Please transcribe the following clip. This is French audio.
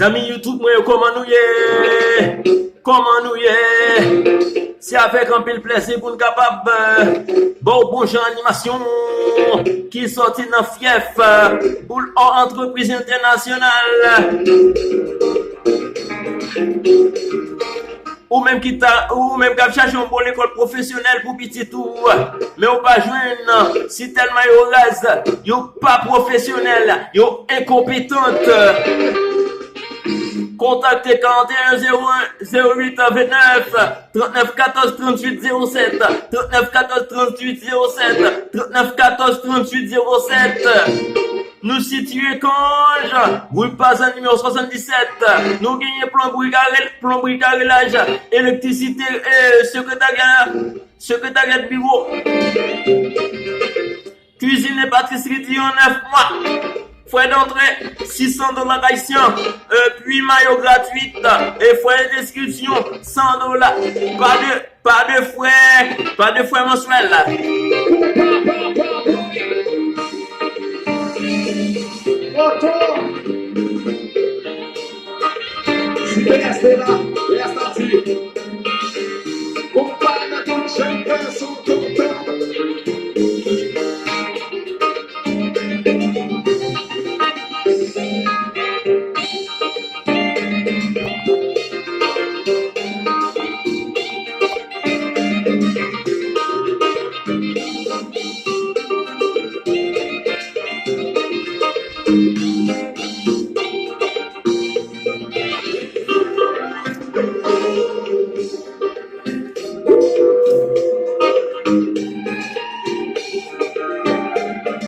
Amis YouTube, moi, comment nous y est? Comment nous y est? C'est avec un pile plaisir pour nous capable bon genre animation qui sorti dans fief pour entreprise internationale ou même qui cherche une bonne école professionnelle pour petit tout mais on pas joindre si tellement yo rase yo pas professionnel yo incompétente. Contactez 41 01 08 29 39 14 38 07 39 14 38 07 39 14 38 07. Nous situons Conge, rue Pazan numéro 77. Nous gagnons plomberie carrelage, électricité et secrétariat de bureau. Cuisine et pâtisserie en 9 mois. Frais d'entrée, $600 haïtiens, puis maillot gratuite, et frais d'inscription, $100. Pas de frais mensuels. Si te